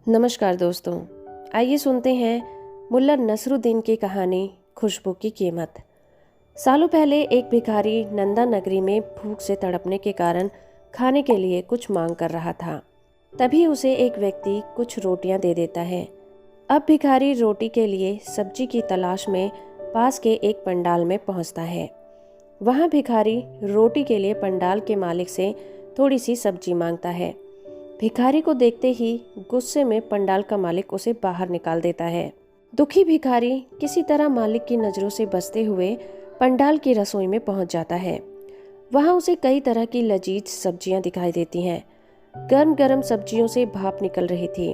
नमस्कार दोस्तों, आइए सुनते हैं मुल्ला नसरुद्दीन की कहानी खुशबू की कीमत। सालों पहले एक भिखारी नंदा नगरी में भूख से तड़पने के कारण खाने के लिए कुछ मांग कर रहा था। तभी उसे एक व्यक्ति कुछ रोटियां दे देता है। अब भिखारी रोटी के लिए सब्जी की तलाश में पास के एक पंडाल में पहुंचता है। वहां भिखारी रोटी के लिए पंडाल के मालिक से थोड़ी सी सब्जी मांगता है। भिखारी को देखते ही गुस्से में पंडाल का मालिक उसे बाहर निकाल देता है। दुखी भिखारी किसी तरह मालिक की नजरों से बचते हुए पंडाल की रसोई में पहुंच जाता है। वहां उसे कई तरह की लजीज सब्जियां दिखाई देती हैं। गर्म गर्म सब्जियों से भाप निकल रही थी।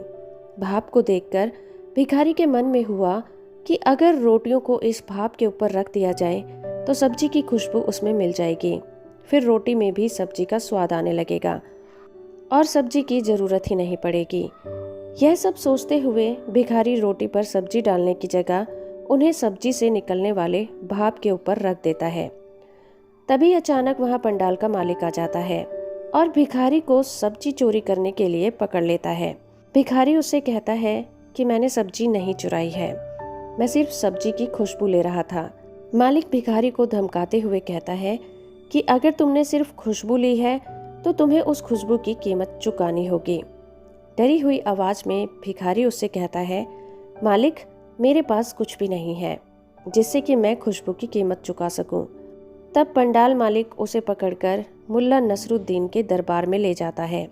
भाप को देखकर भिखारी के मन में हुआ कि अगर रोटियों को इस भाप के ऊपर रख दिया जाए तो सब्जी की खुशबू उसमें मिल जाएगी। फिर रोटी में भी सब्जी का स्वाद आने लगेगा और सब्जी की जरूरत ही नहीं पड़ेगी। यह सब सोचते हुए भिखारी रोटी पर सब्जी डालने की जगह उन्हें सब्जी से निकलने वाले भाप के ऊपर रख देता है। तभी अचानक वहां पंडाल का मालिक आ जाता है और भिखारी को सब्जी चोरी करने के लिए पकड़ लेता है। भिखारी उससे कहता है कि मैंने सब्जी नहीं चुराई है, मैं सिर्फ सब्जी की खुशबू ले रहा था। मालिक भिखारी को धमकाते हुए कहता है कि अगर तुमने सिर्फ खुशबू ली है तो तुम्हें उस खुशबू की कीमत चुकानी होगी। डरी हुई आवाज में भिखारी उससे कहता है, मालिक मेरे पास कुछ भी नहीं है जिससे कि मैं खुशबू की कीमत चुका सकूं। तब पंडाल मालिक उसे पकड़कर मुल्ला नसरुद्दीन के दरबार में ले जाता है।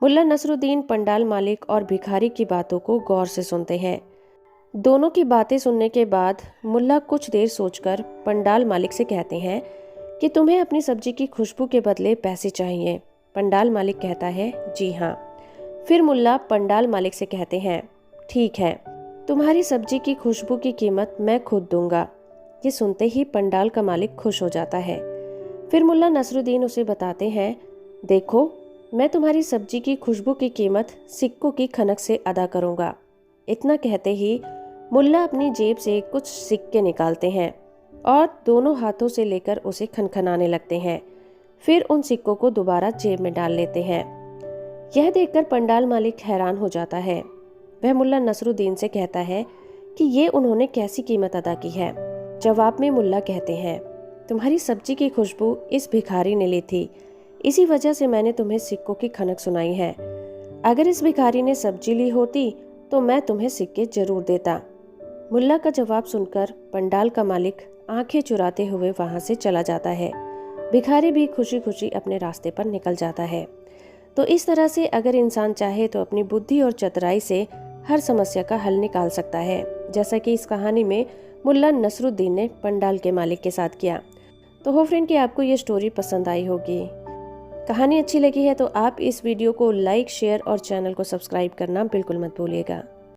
मुल्ला नसरुद्दीन पंडाल मालिक और भिखारी की बातों को गौर से सुनते हैं। दोनों की बातें सुनने के बाद मुल्ला कुछ देर सोचकर पंडाल मालिक से कहते हैं कि तुम्हें अपनी सब्जी की खुशबू के बदले पैसे चाहिए। पंडाल मालिक कहता है, जी हाँ। फिर मुल्ला पंडाल मालिक से कहते हैं, ठीक है, तुम्हारी सब्जी की खुशबू की कीमत मैं खुद दूंगा। ये सुनते ही पंडाल का मालिक खुश हो जाता है। फिर मुल्ला नसरुद्दीन उसे बताते हैं, देखो मैं तुम्हारी सब्जी की खुशबू की कीमत सिक्कों की खनक से अदा करूंगा। इतना कहते ही मुल्ला अपनी जेब से कुछ सिक्के निकालते हैं और दोनों हाथों से लेकर उसे खनखनाने लगते हैं। फिर उन सिक्कों को दोबारा जेब में डाल लेते हैं। यह देखकर पंडाल मालिक हैरान हो जाता है। वह मुल्ला नसरुद्दीन से कहता है कि ये उन्होंने कैसी कीमत अदा की है। जवाब में मुल्ला कहते हैं, तुम्हारी सब्जी की खुशबू इस भिखारी ने ली थी, इसी वजह से मैंने तुम्हें सिक्कों की खनक सुनाई है। अगर इस भिखारी ने सब्जी ली होती तो मैं तुम्हें सिक्के जरूर देता। मुल्ला का जवाब सुनकर पंडाल का मालिक आंखें चुराते हुए वहां से चला जाता है। भिखारी भी खुशी खुशी अपने रास्ते पर निकल जाता है। तो इस तरह से अगर इंसान चाहे तो अपनी बुद्धि और चतुराई से हर समस्या का हल निकाल सकता है, जैसा कि इस कहानी में मुल्ला नसरुद्दीन ने पंडाल के मालिक के साथ किया। तो हो फ्रेंड कि आपको ये स्टोरी पसंद आई होगी। कहानी अच्छी लगी है तो आप इस वीडियो को लाइक, शेयर और चैनल को सब्सक्राइब करना बिल्कुल मत भूलिएगा।